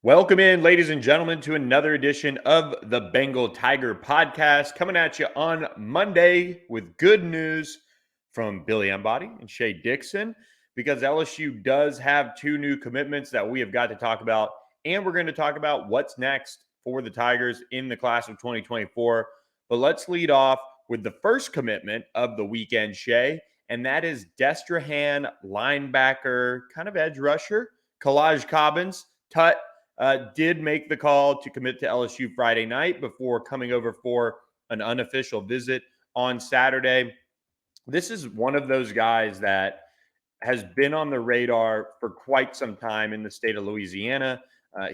Welcome in, ladies and gentlemen, to another edition of the Bengal Tiger podcast, coming at you on Monday with good news from Billy Embody and Shea Dixon, because LSU does have two new commitments that we have got to talk about, and we're going to talk about what's next for the Tigers in the class of 2024. But let's lead off with the first commitment of the weekend, Shea, and that is Destrehan linebacker, kind of edge rusher, Kolaj Cobbins. Tut did make the call to commit to LSU Friday night before coming over for an unofficial visit on Saturday. This is one of those guys that has been on the radar for quite some time in the state of Louisiana.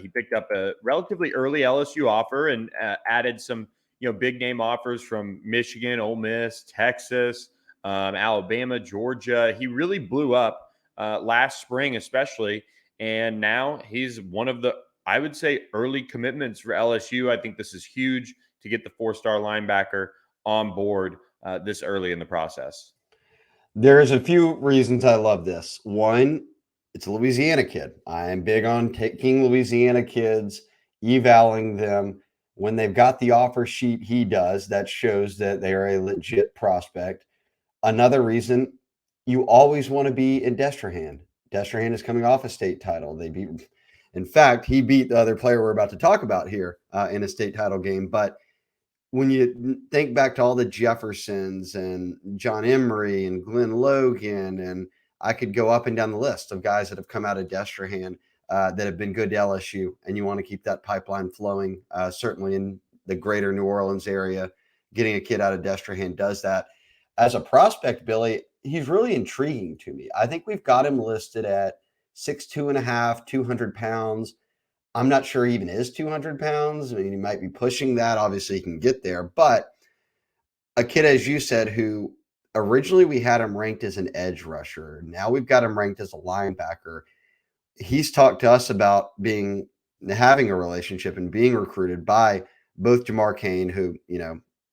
He picked up a relatively early LSU offer and added some, big name offers from Michigan, Ole Miss, Texas, Alabama, Georgia. He really blew up last spring, especially, and now he's one of the, I would say, early commitments for LSU. I think this is huge to get the four-star linebacker on board this early in the process. There's a few reasons I love this. One, it's a Louisiana kid. I am big on taking Louisiana kids, evaling them. When they've got the offer sheet, he does. That shows that they are a legit prospect. Another reason, you always want to be in Destrehan. Destrehan is coming off a state title. In fact, he beat the other player we're about to talk about here in a state title game. But when you think back to all the Jeffersons and John Emery and Glenn Logan, and I could go up and down the list of guys that have come out of Destrehan that have been good to LSU, and you want to keep that pipeline flowing. Certainly in the greater New Orleans area, getting a kid out of Destrehan does that. As a prospect, Billy, he's really intriguing to me. I think we've got him listed at 6'2.5", 200 pounds. I'm not sure he even is 200 pounds. I mean, he might be pushing that. Obviously, he can get there. But a kid, as you said, who originally we had him ranked as an edge rusher. Now we've got him ranked as a linebacker. He's talked to us about having a relationship and being recruited by both Jamar Kane, who,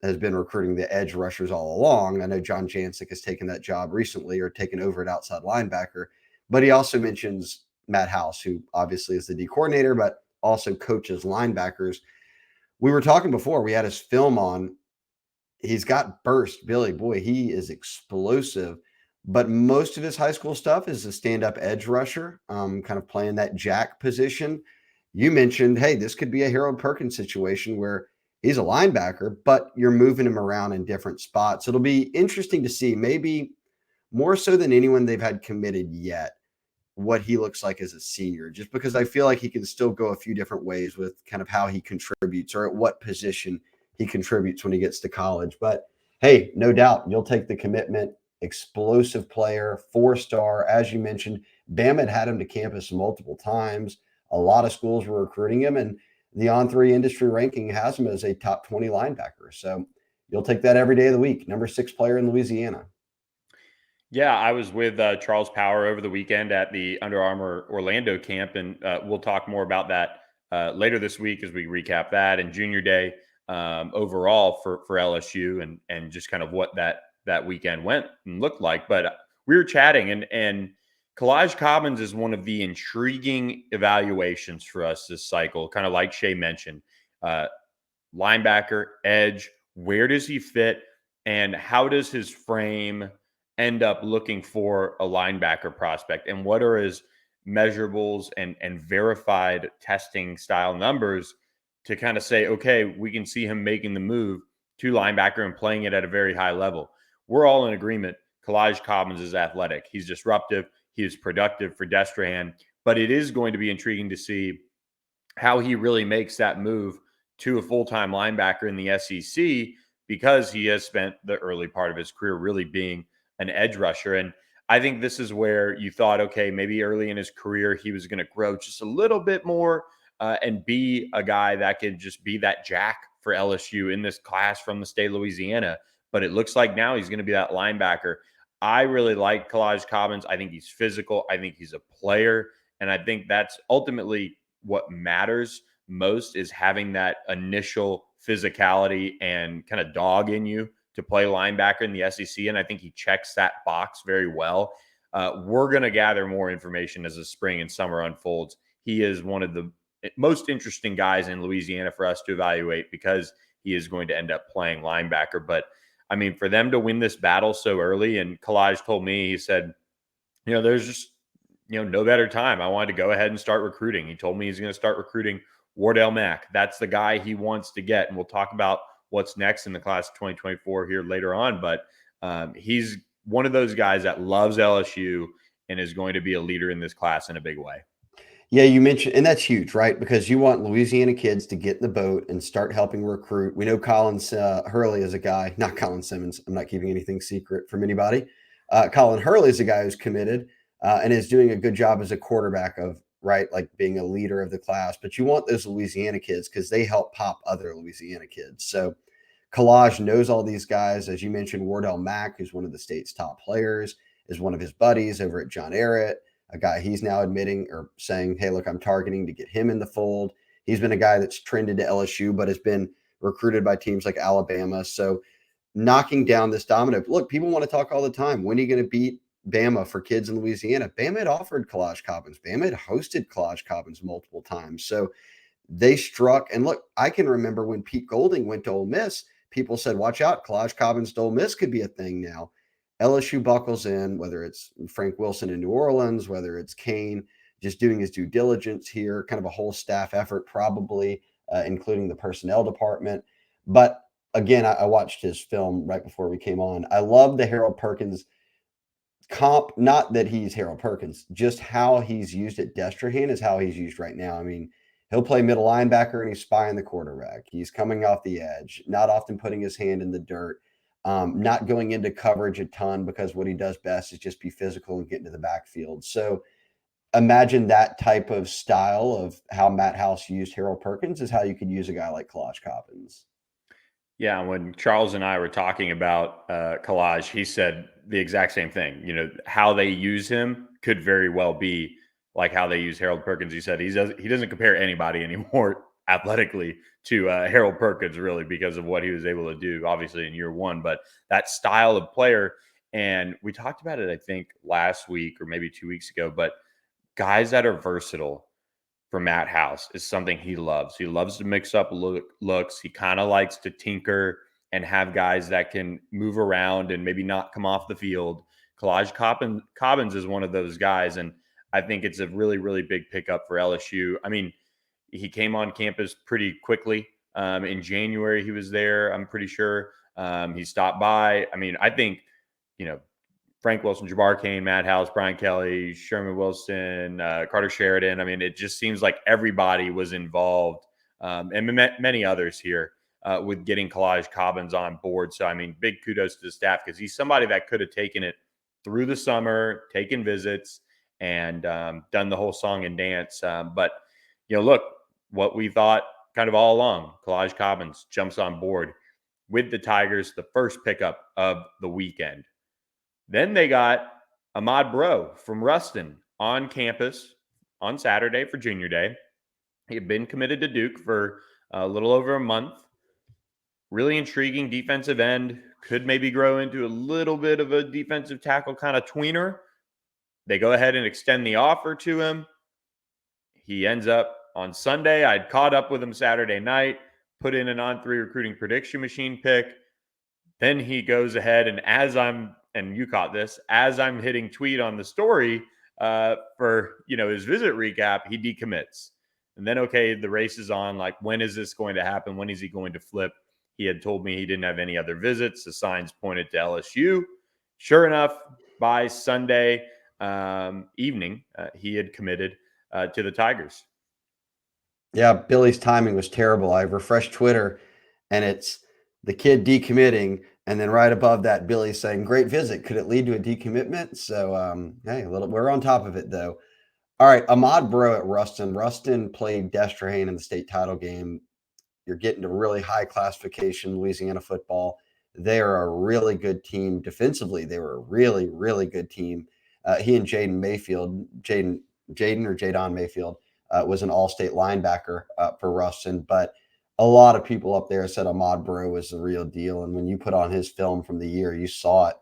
has been recruiting the edge rushers all along. I know John Jancic has taken that job recently or taken over at outside linebacker. But he also mentions Matt House, who obviously is the D coordinator, but also coaches linebackers. We were talking before, we had his film on. He's got burst, Billy. Boy, he is explosive. But most of his high school stuff is a stand-up edge rusher, kind of playing that jack position. You mentioned, hey, this could be a Harold Perkins situation where he's a linebacker, but you're moving him around in different spots. It'll be interesting to see, maybe more so than anyone they've had committed yet, what he looks like as a senior, just because I feel like he can still go a few different ways with kind of how he contributes or at what position he contributes when he gets to college. But hey, no doubt you'll take the commitment. Explosive player, 4-star, as you mentioned. Bama had him to campus multiple times. A lot of schools were recruiting him, and the On3 industry ranking has him as a top 20 linebacker. So you'll take that every day of the week. Number 6 player in Louisiana. Yeah, I was with Charles Power over the weekend at the Under Armour Orlando camp, and we'll talk more about that later this week as we recap that and Junior Day overall for LSU and just kind of what that weekend went and looked like. But we were chatting, and Kolaj Cobbins is one of the intriguing evaluations for us this cycle, kind of like Shea mentioned. Linebacker, edge, where does he fit, and how does his frame end up looking for a linebacker prospect, and what are his measurables and verified testing style numbers to kind of say, okay, we can see him making the move to linebacker and playing it at a very high level. We're all in agreement. Kolaj Cobbins is athletic. He's disruptive. He is productive for Destrehan, but it is going to be intriguing to see how he really makes that move to a full-time linebacker in the SEC, because he has spent the early part of his career really being an edge rusher. And I think this is where you thought, okay, maybe early in his career, he was going to grow just a little bit more and be a guy that could just be that jack for LSU in this class from the state of Louisiana. But it looks like now he's going to be that linebacker. I really like Kolaj Cobbins. I think he's physical. I think he's a player. And I think that's ultimately what matters most, is having that initial physicality and kind of dog in you to play linebacker in the SEC. And I think he checks that box very well. We're going to gather more information as the spring and summer unfolds. He is one of the most interesting guys in Louisiana for us to evaluate because he is going to end up playing linebacker. But I mean, for them to win this battle so early, and Kolaj told me, he said, there's just, no better time. I wanted to go ahead and start recruiting. He told me he's going to start recruiting Wardell Mack. That's the guy he wants to get. And we'll talk about what's next in the class of 2024 here later on. But he's one of those guys that loves LSU and is going to be a leader in this class in a big way. Yeah, you mentioned, and that's huge, right? Because you want Louisiana kids to get in the boat and start helping recruit. We know Colin Hurley is a guy, not Colin Simmons. I'm not keeping anything secret from anybody. Colin Hurley is a guy who's committed and is doing a good job as a quarterback of, right, like being a leader of the class. But you want those Louisiana kids because they help pop other Louisiana kids. So Kolaj knows all these guys. As you mentioned, Wardell Mack, who's one of the state's top players, is one of his buddies over at John Ehret, a guy he's now admitting or saying, hey, look, I'm targeting to get him in the fold. He's been a guy that's trended to LSU, but has been recruited by teams like Alabama. So knocking down this domino. Look, people want to talk all the time. When are you going to beat Bama for kids in Louisiana? Bama had offered Kolaj Cobbins. Bama had hosted Kolaj Cobbins multiple times. So they struck. And look, I can remember when Pete Golding went to Ole Miss, people said, watch out, Kolaj Cobbins to Ole Miss could be a thing now. LSU buckles in, whether it's Frank Wilson in New Orleans, whether it's Kane just doing his due diligence here, kind of a whole staff effort, probably including the personnel department. But again, I watched his film right before we came on. I love the Harold Perkins comp, not that he's Harold Perkins, just how he's used at Destrehan is how he's used right now. I mean, he'll play middle linebacker and he's spying the quarterback. He's coming off the edge, not often putting his hand in the dirt. Not going into coverage a ton because what he does best is just be physical and get into the backfield. So imagine that type of style of how Matt House used Harold Perkins is how you could use a guy like Kolaj Cobbins. Yeah, when Charles and I were talking about Kolaj, he said the exact same thing. How they use him could very well be like how they use Harold Perkins. He said he doesn't compare anybody anymore athletically to Harold Perkins, really, because of what he was able to do, obviously, in year one. But that style of player, and we talked about it, I think, last week or maybe 2 weeks ago, but guys that are versatile for Matt House is something he loves. He loves to mix up looks. He kind of likes to tinker and have guys that can move around and maybe not come off the field. Kolaj Cobbins is one of those guys, and I think it's a really, really big pickup for LSU. I mean, he came on campus pretty quickly. In January, he was there, I'm pretty sure. He stopped by. I mean, I think, Frank Wilson, Jabbar Kane, Matt House, Brian Kelly, Sherman Wilson, Carter Sheridan. I mean, it just seems like everybody was involved, and many others here with getting Kolaj Cobbins on board. So, I mean, big kudos to the staff because he's somebody that could have taken it through the summer, taken visits, and done the whole song and dance. But, look, what we thought kind of all along, Kolaj Cobbins jumps on board with the Tigers, the first pickup of the weekend. Then they got Ahmad Breaux from Ruston on campus on Saturday for Junior Day. He had been committed to Duke for a little over a month. Really intriguing defensive end. Could maybe grow into a little bit of a defensive tackle kind of tweener. They go ahead and extend the offer to him. He ends up on Sunday. I'd caught up with him Saturday night, put in an On3 recruiting prediction machine pick. Then he goes ahead, and you caught this, as I'm hitting tweet on the story for, his visit recap, he decommits. And then, okay, the race is on. Like, when is this going to happen? When is he going to flip? He had told me he didn't have any other visits. The signs pointed to LSU. Sure enough, by Sunday evening, he had committed to the Tigers. Yeah, Billy's timing was terrible. I refreshed Twitter, and it's the kid decommitting, and then right above that, Billy's saying, "Great visit. Could it lead to a decommitment?" So, hey, we're on top of it, though. All right, Ahmad Breaux at Ruston. Ruston played Destrehan in the state title game. You're getting to really high classification Louisiana football. They are a really good team defensively. They were a really, really good team. He and Jadon Mayfield was an all-state linebacker for Ruston, but a lot of people up there said Ahmad Breaux was the real deal. And when you put on his film from the year, you saw it.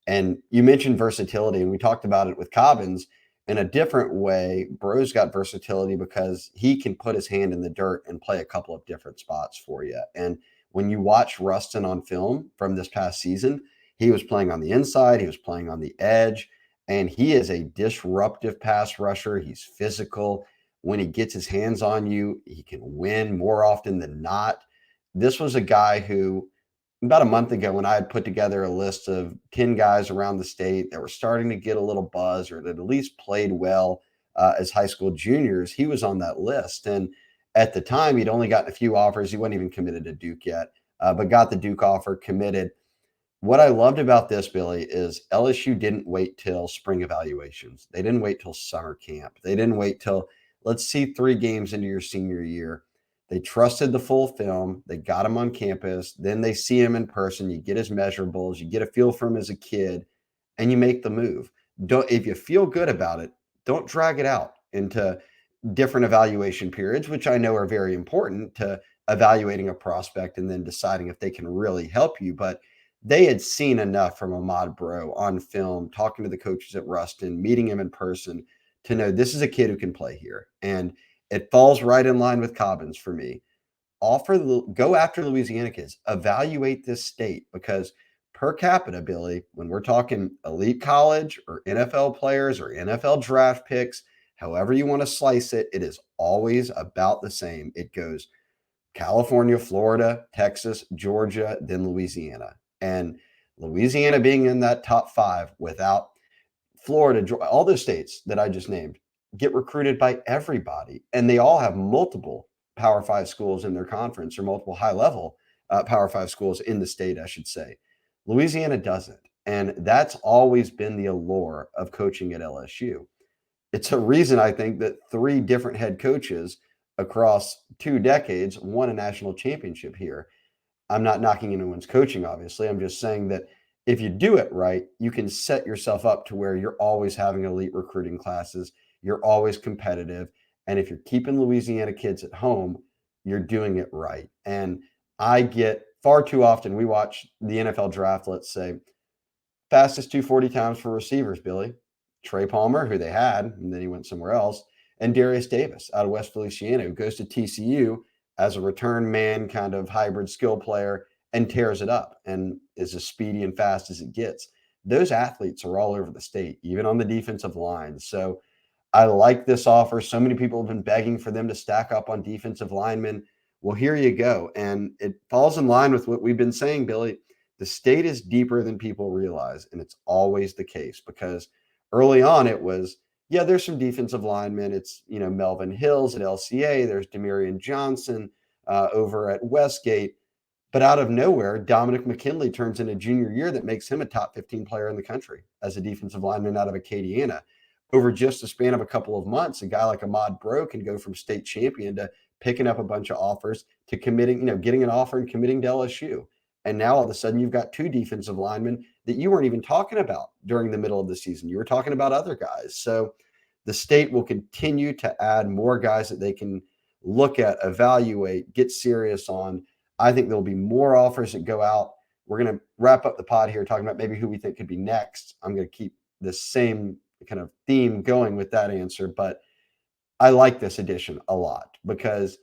And you mentioned versatility, and we talked about it with Cobbins. In a different way, Bro's got versatility because he can put his hand in the dirt and play a couple of different spots for you. And when you watch Rustin on film from this past season, he was playing on the inside, he was playing on the edge, and he is a disruptive pass rusher. He's physical. When he gets his hands on you, he can win more often than not. This was a guy who, about a month ago, when I had put together a list of 10 guys around the state that were starting to get a little buzz or that at least played well as high school juniors, he was on that list. And at the time, he'd only gotten a few offers. He wasn't even committed to Duke yet, but got the Duke offer, committed. What I loved about this, Billy, is LSU didn't wait till spring evaluations. They didn't wait till summer camp. They didn't wait till, let's see 3 games into your senior year. They trusted the full film. They got him on campus. Then they see him in person. You get his measurables. You get a feel for him as a kid, and you make the move. Don't, if you feel good about it, don't drag it out into different evaluation periods, which I know are very important to evaluating a prospect and then deciding if they can really help you. But they had seen enough from Ahmad Breaux on film, talking to the coaches at Ruston, meeting him in person to know this is a kid who can play here. And it falls right in line with Cobbins for me. Go after Louisiana kids, evaluate this state because per capita, Billy, when we're talking elite college or NFL players or NFL draft picks, however you want to slice it, it is always about the same. It goes California, Florida, Texas, Georgia, then Louisiana. And Louisiana being in that top 5 without Florida, all those states that I just named get recruited by everybody. And they all have multiple Power 5 schools in their conference or multiple high level Power 5 schools in the state, I should say. Louisiana doesn't. And that's always been the allure of coaching at LSU. It's a reason I think that 3 different head coaches across 2 decades won a national championship here. I'm not knocking anyone's coaching, obviously. I'm just saying that if you do it right, you can set yourself up to where you're always having elite recruiting classes. You're always competitive. And if you're keeping Louisiana kids at home, you're doing it right. And I get far too often, we watch the NFL draft, let's say, fastest 240 times for receivers, Billy. Trey Palmer, who they had, and then he went somewhere else, and Darius Davis out of West Feliciana, who goes to TCU as a return man kind of hybrid skill player and tears it up and is as speedy and fast as it gets. Those athletes are all over the state, even on the defensive line. So I like this offer. So many people have been begging for them to stack up on defensive linemen. Well, here you go. And it falls in line with what we've been saying, Billy. The state is deeper than people realize. And it's always the case because early on it was, yeah, there's some defensive linemen. It's, Melvin Hills at LCA. There's Demarion Johnson over at Westgate. But out of nowhere, Dominic McKinley turns in a junior year that makes him a top 15 player in the country as a defensive lineman out of Acadiana. Over just a span of a couple of months, a guy like Ahmad Breaux can go from state champion to picking up a bunch of offers to committing, getting an offer and committing to LSU. And now all of a sudden you've got 2 defensive linemen that you weren't even talking about during the middle of the season. You were talking about other guys. So the state will continue to add more guys that they can look at, evaluate, get serious on. I think there'll be more offers that go out. We're going to wrap up the pod here talking about maybe who we think could be next. I'm going to keep the same kind of theme going with that answer, but I like this addition a lot because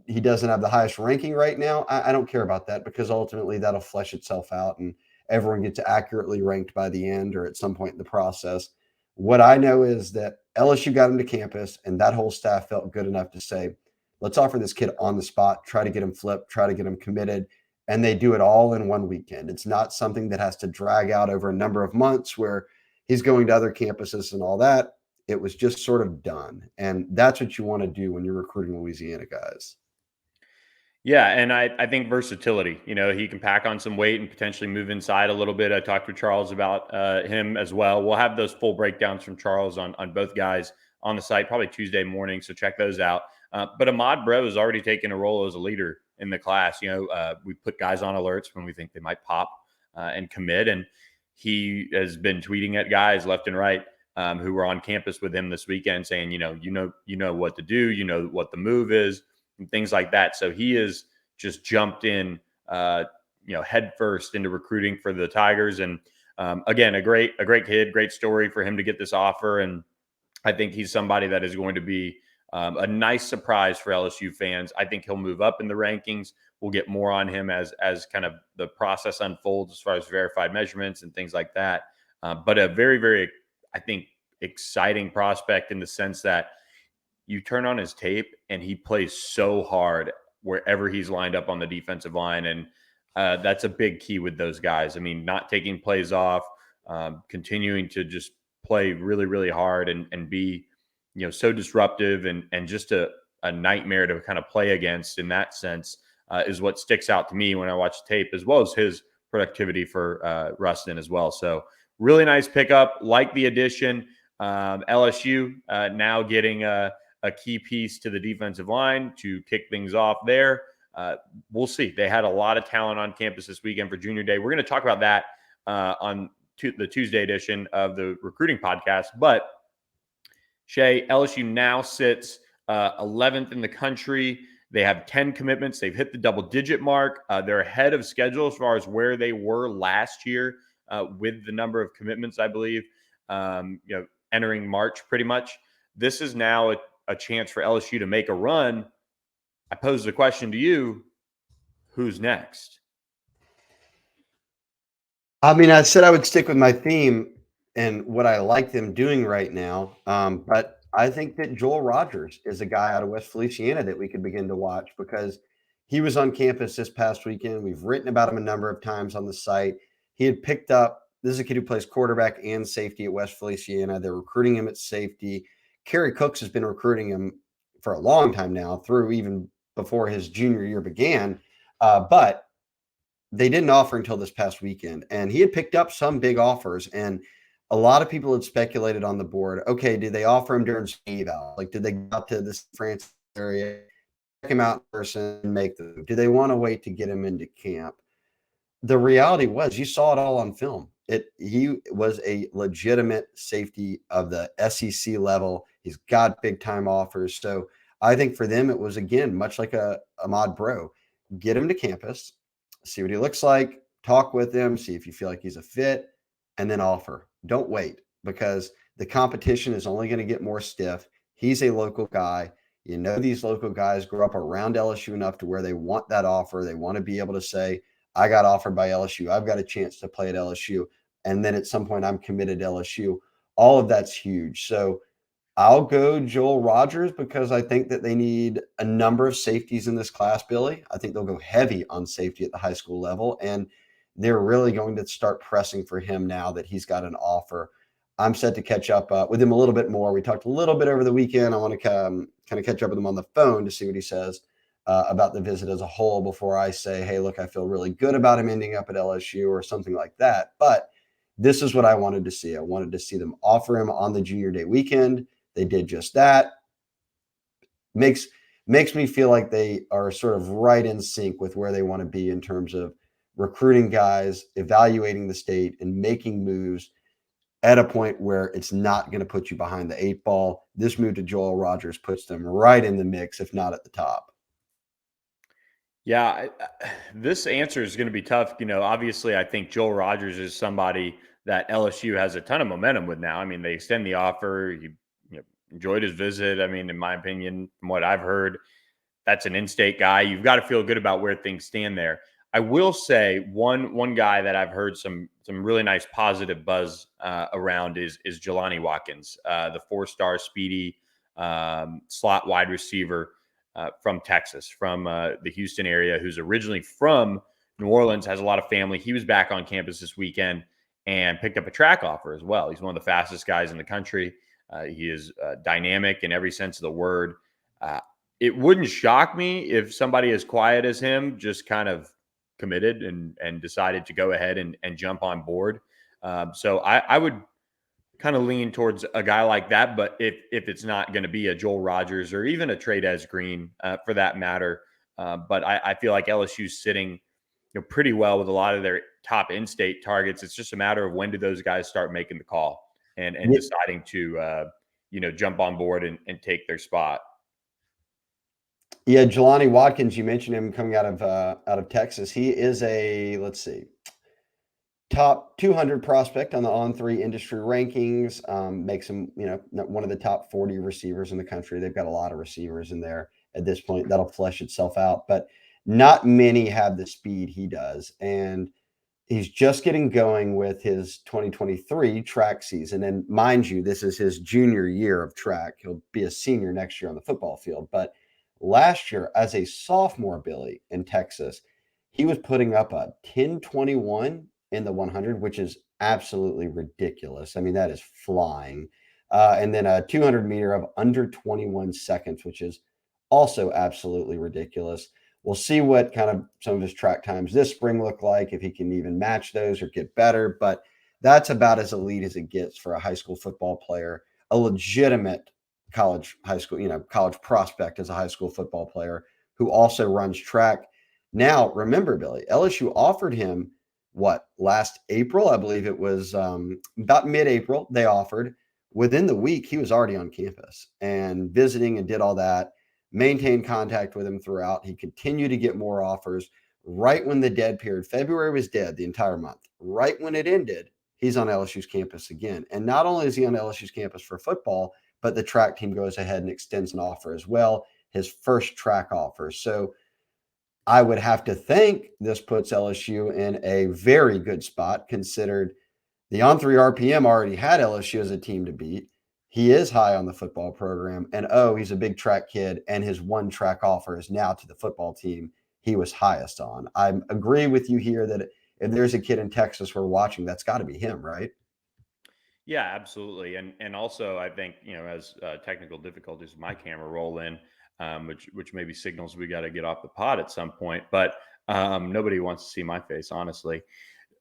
he doesn't have the highest ranking right now. I don't care about that because ultimately that'll flesh itself out and everyone gets accurately ranked by the end or at some point in the process. What I know is that LSU got him to campus and that whole staff felt good enough to say, let's offer this kid on the spot, try to get him flipped, try to get him committed. And they do it all in one weekend. It's not something that has to drag out over a number of months where he's going to other campuses and all that. It was just sort of done. And that's what you want to do when you're recruiting Louisiana guys. Yeah, and I think versatility. He can pack on some weight and potentially move inside a little bit. I talked with Charles about him as well. We'll have those full breakdowns from Charles on both guys on the site probably Tuesday morning, so check those out. But Ahmad Breaux has already taken a role as a leader in the class. We put guys on alerts when we think they might pop and commit, and he has been tweeting at guys left and right who were on campus with him this weekend, saying, you know what to do, what the move is, and things like that. So he has just jumped in, head first into recruiting for the Tigers. And again, a great kid, great story for him to get this offer. And I think he's somebody that is going to be a nice surprise for LSU fans. I think he'll move up in the rankings. We'll get more on him as kind of the process unfolds as far as verified measurements and things like that. But a very, very, I think, exciting prospect in the sense that you turn on his tape and he plays so hard wherever he's lined up on the defensive line. And that's a big key with those guys. I mean, not taking plays off, continuing to just play really, really hard and be, so disruptive and just a nightmare to kind of play against in that sense is what sticks out to me when I watch the tape, as well as his productivity for Ruston as well. So really nice pickup, like the addition. LSU now getting a key piece to the defensive line to kick things off there. We'll see. They had a lot of talent on campus this weekend for Junior Day. We're going to talk about that on the Tuesday edition of the recruiting podcast. But Shea, LSU now sits 11th in the country. They have 10 commitments. They've hit the double-digit mark. They're ahead of schedule as far as where they were last year with the number of commitments, I believe, entering March pretty much. This is now a chance for LSU to make a run. I pose the question to you, who's next? I mean, I said I would stick with my theme and what I like them doing right now. But I think that Joel Rogers is a guy out of West Feliciana that we could begin to watch because he was on campus this past weekend. We've written about him a number of times on the site. He had picked up, this is a kid who plays quarterback and safety at West Feliciana. They're recruiting him at safety. Kerry Cooks has been recruiting him for a long time now, through even before his junior year began. But they didn't offer until this past weekend, and he had picked up some big offers, and a lot of people had speculated on the board. Okay, did they offer him during eval? Like, did they go out to this France area, check him out in person, and make the? Do they want to wait to get him into camp? The reality was, you saw it all on film. He was a legitimate safety of the SEC level. He's got big time offers, so I think for them it was, again, much like a Ahmad Breaux. Get him to campus, see what he looks like, talk with him, see if you feel like he's a fit, and then offer. Don't wait, because the competition is only going to get more stiff. He's a local guy. You know, these local guys grow up around LSU enough to where they want that offer. They want to be able to say, I got offered by LSU. I've got a chance to play at LSU. And then at some point, I'm committed to LSU. All of that's huge. So I'll go Joel Rogers because I think that they need a number of safeties in this class, Billy. I think they'll go heavy on safety at the high school level, and they're really going to start pressing for him now that he's got an offer. I'm set to catch up with him a little bit more. We talked a little bit over the weekend. I want to kind of catch up with him on the phone to see what he says about the visit as a whole before I say, hey, look, I feel really good about him ending up at LSU or something like that. But this is what I wanted to see. I wanted to see them offer him on the Junior Day weekend. They did just that. Makes me feel like they are sort of right in sync with where they want to be in terms of recruiting guys, evaluating the state, and making moves at a point where it's not going to put you behind the eight ball. This move to Joel Rogers puts them right in the mix, if not at the top. Yeah, this answer is going to be tough. Obviously, I think Joel Rogers is somebody that LSU has a ton of momentum with now. I mean, they extend the offer. He enjoyed his visit. I mean, in my opinion, from what I've heard, that's an in-state guy. You've got to feel good about where things stand there. I will say one guy that I've heard some really nice positive buzz around is Jelani Watkins, the 4-star speedy slot wide receiver from Texas, from the Houston area, who's originally from New Orleans, has a lot of family. He was back on campus this weekend and picked up a track offer as well. He's one of the fastest guys in the country. He is dynamic in every sense of the word. It wouldn't shock me if somebody as quiet as him just kind of committed and decided to go ahead and jump on board. So I would kind of lean towards a guy like that. But if it's not going to be a Joel Rogers or even a Trades Green for that matter, but I feel like LSU's sitting pretty well with a lot of their top in-state targets. It's just a matter of when do those guys start making the call and deciding to jump on board and take their spot. Yeah, Jelani Watkins, you mentioned him coming out of Texas. He is a, let's see, top 200 prospect on the On3 industry rankings. Makes him, one of the top 40 receivers in the country. They've got a lot of receivers in there at this point. That'll flesh itself out, but not many have the speed he does. And he's just getting going with his 2023 track season. And mind you, this is his junior year of track. He'll be a senior next year on the football field. But last year, as a sophomore, Billy, in Texas, he was putting up a 10:21 in the 100, which is absolutely ridiculous. I mean, that is flying. And then a 200 meter of under 21 seconds, which is also absolutely ridiculous. We'll see what kind of some of his track times this spring look like, if he can even match those or get better. But that's about as elite as it gets for a high school football player, a legitimate college prospect as a high school football player who also runs track. Now, remember, Billy, LSU offered him last April? I believe it was about mid-April they offered. Within the week, he was already on campus and visiting and did all that. Maintained contact with him throughout. He continued to get more offers. Right when the dead period, February was dead the entire month. Right when it ended, he's on LSU's campus again. And not only is he on LSU's campus for football, but the track team goes ahead and extends an offer as well, his first track offer. So I would have to think this puts LSU in a very good spot, considered the On3 RPM already had LSU as a team to beat. He is high on the football program, and he's a big track kid, and his one track offer is now to the football team he was highest on. I agree with you here that if there's a kid in Texas we're watching, that's got to be him, right? Yeah, absolutely. And also, I think, as technical difficulties with my camera roll in, which maybe signals we got to get off the pod at some point, but nobody wants to see my face, honestly.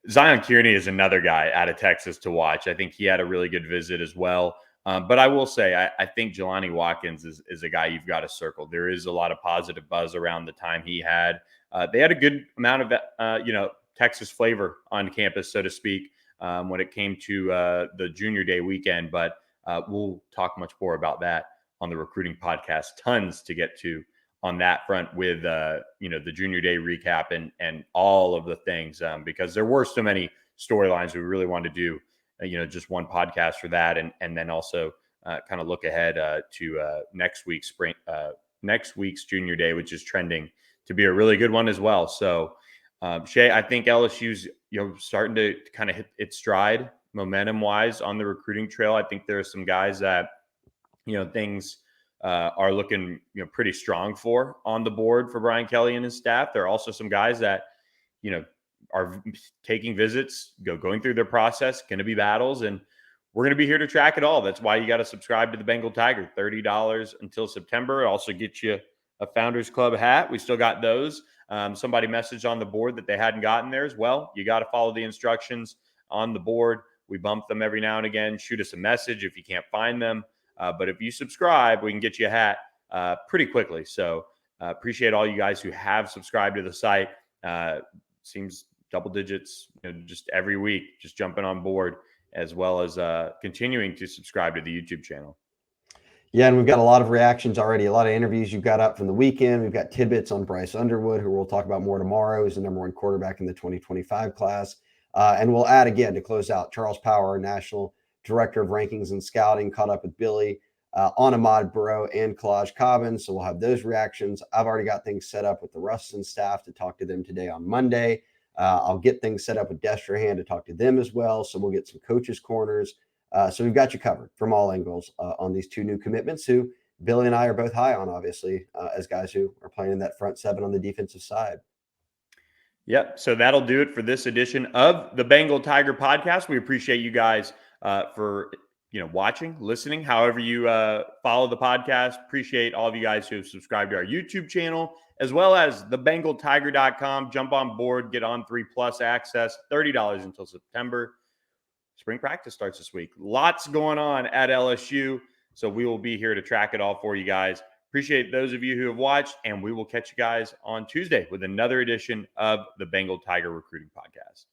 Zion Kearney is another guy out of Texas to watch. I think he had a really good visit as well. But I will say, I think Jelani Watkins is a guy you've got to circle. There is a lot of positive buzz around the time he had. They had a good amount of, Texas flavor on campus, so to speak, when it came to the junior day weekend. But we'll talk much more about that on the recruiting podcast. Tons to get to on that front with the junior day recap and all of the things, because there were so many storylines we really wanted to do just one podcast for that, and then also kind of look ahead to next week's junior day, which is trending to be a really good one as well. So Shea, I think LSU's starting to kind of hit its stride momentum wise on the recruiting trail. I think there are some guys that things are looking pretty strong for on the board for Brian Kelly and his staff. There are also some guys that are taking visits, going through their process, going to be battles, and we're going to be here to track it all. That's why you got to subscribe to the Bengal Tiger. $30 until September. It also gets you a Founders Club hat. We still got those. Somebody messaged on the board that they hadn't gotten theirs. Well, you got to follow the instructions on the board. We bump them every now and again. Shoot us a message if you can't find them. But if you subscribe, we can get you a hat pretty quickly. So appreciate all you guys who have subscribed to the site. Seems double digits just every week, just jumping on board, as well as continuing to subscribe to the YouTube channel. Yeah, and we've got a lot of reactions already, a lot of interviews you've got up from the weekend. We've got tidbits on Bryce Underwood, who we'll talk about more tomorrow, is the number one quarterback in the 2025 class. And we'll add again to close out, Charles Power, National Director of Rankings and Scouting, caught up with Billy on Ahmad Breaux and Kolaj Cobbins. So we'll have those reactions. I've already got things set up with the Rustin staff to talk to them today on Monday. I'll get things set up with Destrehan to talk to them as well. So we'll get some coaches' corners. So we've got you covered from all angles on these two new commitments who Billy and I are both high on, obviously, as guys who are playing in that front seven on the defensive side. Yep. So that'll do it for this edition of the Bengal Tiger podcast. We appreciate you guys for watching, listening, however you follow the podcast. Appreciate all of you guys who have subscribed to our YouTube channel, as well as thebengaltiger.com. Jump on board, get On3 Plus access, $30 until September. Spring practice starts this week. Lots going on at LSU. So we will be here to track it all for you guys. Appreciate those of you who have watched, and we will catch you guys on Tuesday with another edition of the Bengal Tiger Recruiting Podcast.